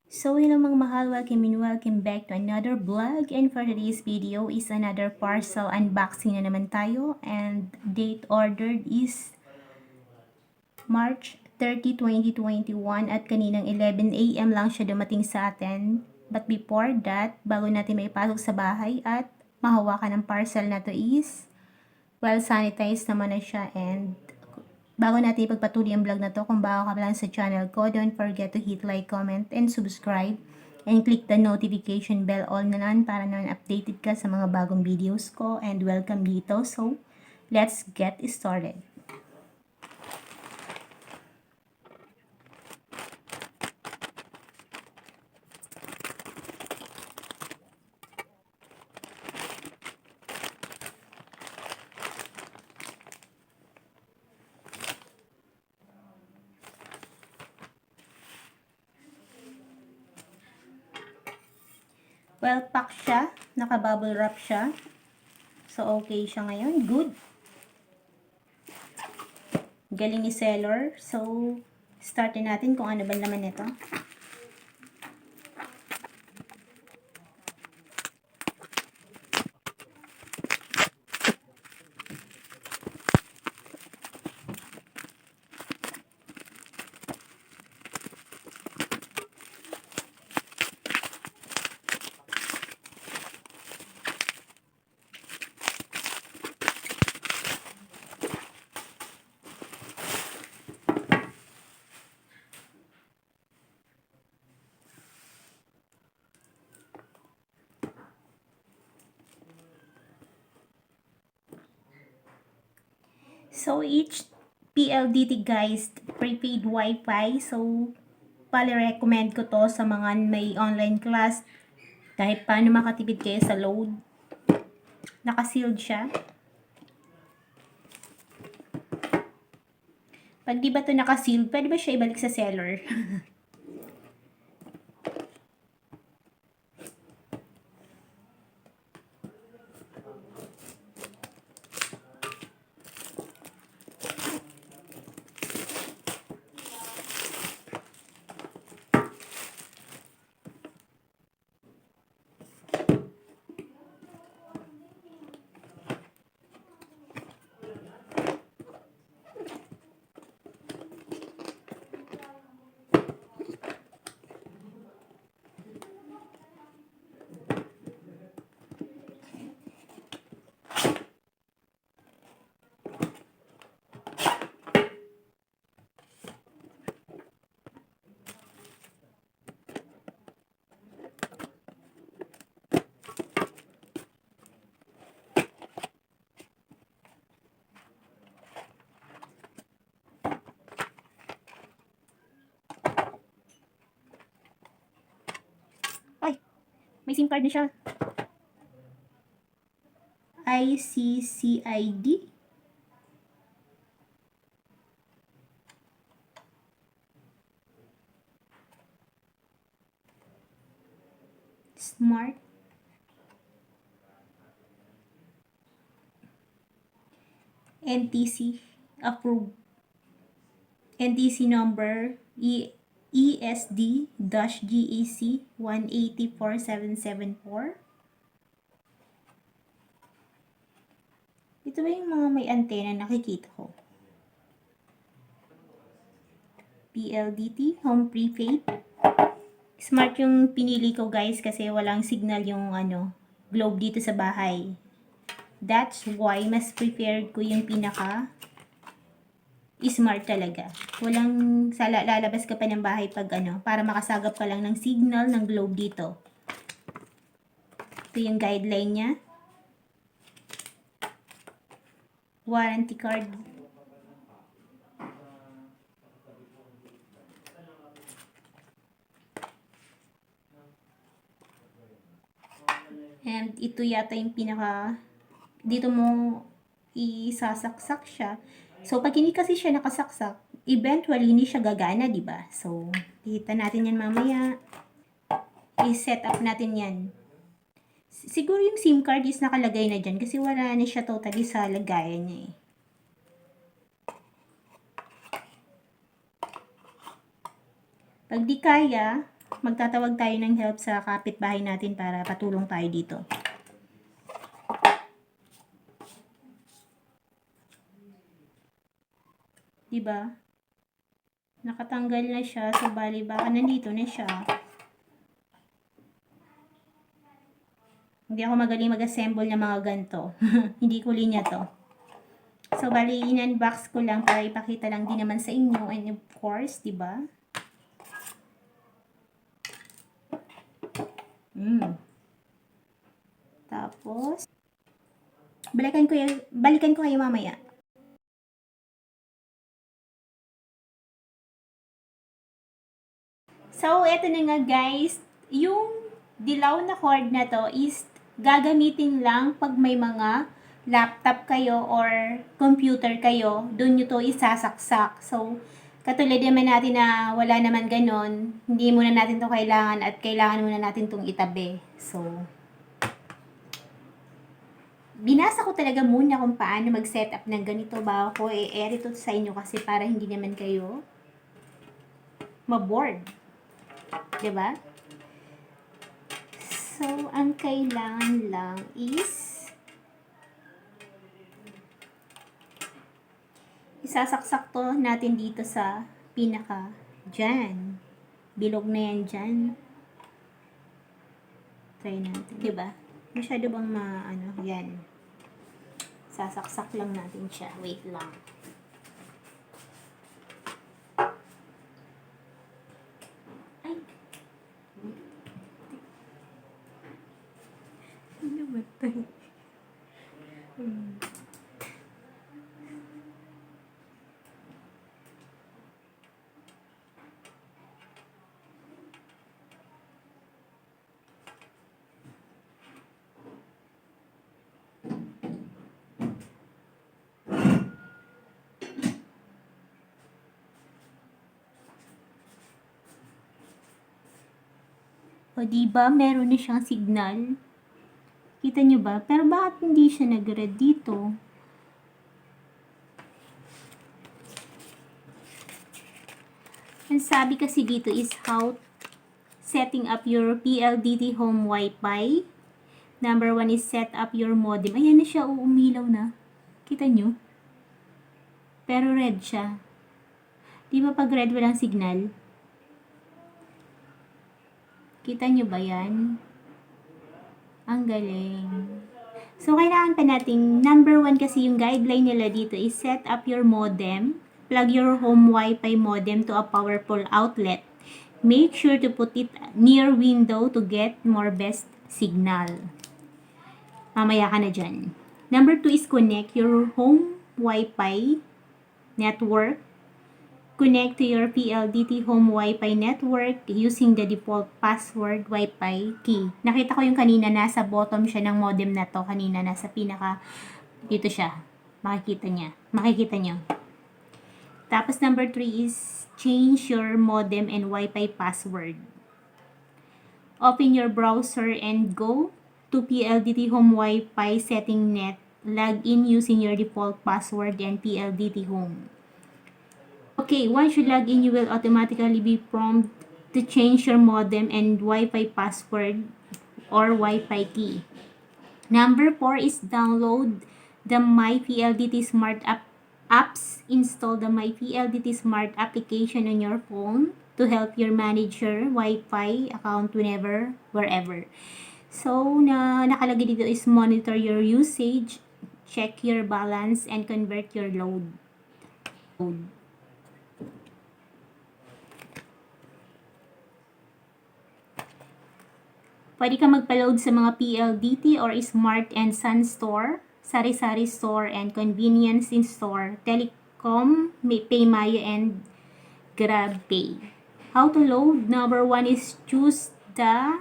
So hello mga mahal, welcome back to another vlog, and for today's video is another parcel unboxing na naman tayo, and date ordered is March 30, 2021 at kaninang 11 AM lang siya dumating sa atin. But before that, bago natin may pasok sa bahay at mahawakan ng parcel na to is well sanitized naman na siya. And bago natin ipagpatuloy ang vlog na to, kung bago ka pa lang sa channel ko, don't forget to hit like, comment, and subscribe. And click the notification bell all na lang para naman updated ka sa mga bagong videos ko. And welcome dito. So, let's get started. Well, pack siya. Naka-bubble wrap siya. So, okay siya ngayon. Good. Galing ni seller. So, startin natin kung ano ba naman ito. So, each Pldt guys, prepaid Wi-Fi. So, pali-recommend ko to sa mga may online class. Kahit paano makatipid kayo sa load. Naka-sealed siya. Pag di ba ito naka-sealed, pwede ba siya ibalik sa seller? Ay, may SIM card na siya. ICCID. Smart. NTC approved. NTC number ESD-GEC 184774. Ito ba yung mga may antena nakikita ko? Pldt, home prepaid. Smart yung pinili ko guys kasi walang signal yung globe dito sa bahay. That's why mas preferred ko yung pinaka smart talaga. Walang lalabas ka pa ng bahay pag para makasagap ka lang ng signal ng globe dito. Ito yung guideline niya. Warranty card. And ito yata yung pinaka, dito mo isasaksak siya. So, pag hindi kasi siya nakasaksak, eventually hindi siya gagana, di ba? So, kita natin yan mamaya. I-set up natin yan. Siguro yung SIM card is nakalagay na dyan kasi wala na siya totally sa lagayan niya eh. Pag di kaya, magtatawag tayo ng help sa kapitbahay natin para patulong tayo dito. Diba? Nakatanggal na siya, so bali baka nandito na siya. Hindi ako magaling mag-assemble ng mga ganito. Hindi ko linya to. So bali in-unbox ko lang para ipakita lang din naman sa inyo, and of course, diba? Tapos balikan ko kayo mamaya. So, eto na nga guys, yung dilaw na cord na to is gagamitin lang pag may mga laptop kayo or computer kayo, doon nyo to isasaksak. So, katulad naman natin na wala naman ganon, hindi muna natin to kailangan at kailangan muna natin tong itabi. So, binasa ko talaga muna kung paano mag-setup ng ganito bago ko i-air ito sa inyo kasi para hindi naman kayo ma-bored. Diba? So, ang kailangan lang is isasaksak to natin dito sa pinaka dyan. Bilog na yan dyan. Try natin. Diba? Masyado bang yan. Sasaksak lang natin siya. Wait lang. O diba, meron na siyang signal. Kita nyo ba? Pero bakit hindi siya nag-red dito? Ang sabi kasi dito is how setting up your Pldt home Wi-Fi. Number 1 is set up your modem. Ayan na siya, umilaw na. Kita nyo? Pero red siya. Di ba pag red walang signal? Kita nyo ba yan? Ang galing. So, kailangan pa natin, number 1 kasi yung guideline nila dito is set up your modem. Plug your home Wi-Fi modem to a powerful outlet. Make sure to put it near window to get more best signal. Mamaya ka na dyan. Number 2 is connect your home Wi-Fi network. Connect to your Pldt home Wi-Fi network using the default password Wi-Fi key. Nakita ko yung kanina nasa bottom siya ng modem na to. Kanina nasa pinaka, dito siya. Makikita nyo. Tapos number 3 is change your modem and Wi-Fi password. Open your browser and go to Pldt home Wi-Fi setting net. Log in using your default password and Pldt home. Okay, once you log in, you will automatically be prompted to change your modem and Wi-Fi password or Wi-Fi key. Number 4 is download the Mypldt Smart apps. Install the Mypldt Smart application on your phone to help your manage your Wi-Fi account whenever, wherever. So, nakalagay dito is monitor your usage, check your balance, and convert your load. Pwede ka magpa-load sa mga Pldt or Smart and Sun Store, Sari-sari Store, and Convenience in Store, Telecom, Paymaya, and Grabpay. How to load? Number 1 is choose the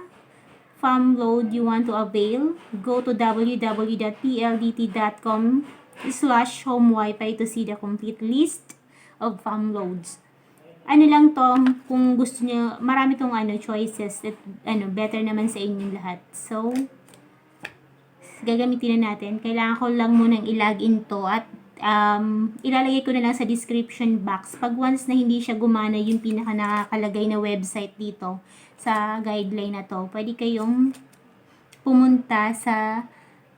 FAM load you want to avail. Go to www.pldt.com/homewifi to see the complete list of FAM loads. Ano lang to, kung gusto nyo, marami tong choices at better naman sa inyong lahat. So, gagamitin na natin. Kailangan ko lang munang i-login to at ilalagay ko na lang sa description box. Pag once na hindi siya gumana yung pinaka nakakalagay na website dito sa guideline na to, pwede kayong pumunta sa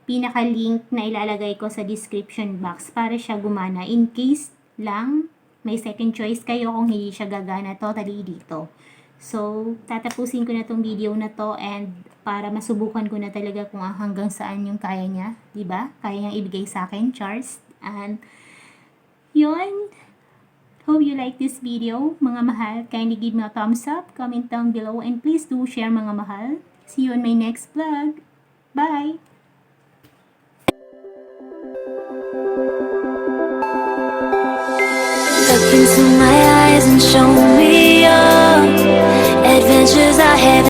pinaka-link na ilalagay ko sa description box para siya gumana. In case lang, may second choice kayo kung hindi siya gagana totally dito. So, tatapusin ko na tong video na to and para masubukan ko na talaga kung hanggang saan yung kaya niya. Diba? Kaya niyang ibigay sa akin, Charles. And, yun. Hope you like this video, mga mahal. Kindly give me a thumbs up, comment down below, and please do share, mga mahal. See you on my next vlog. Bye! Look into my eyes and show me your adventures I haven't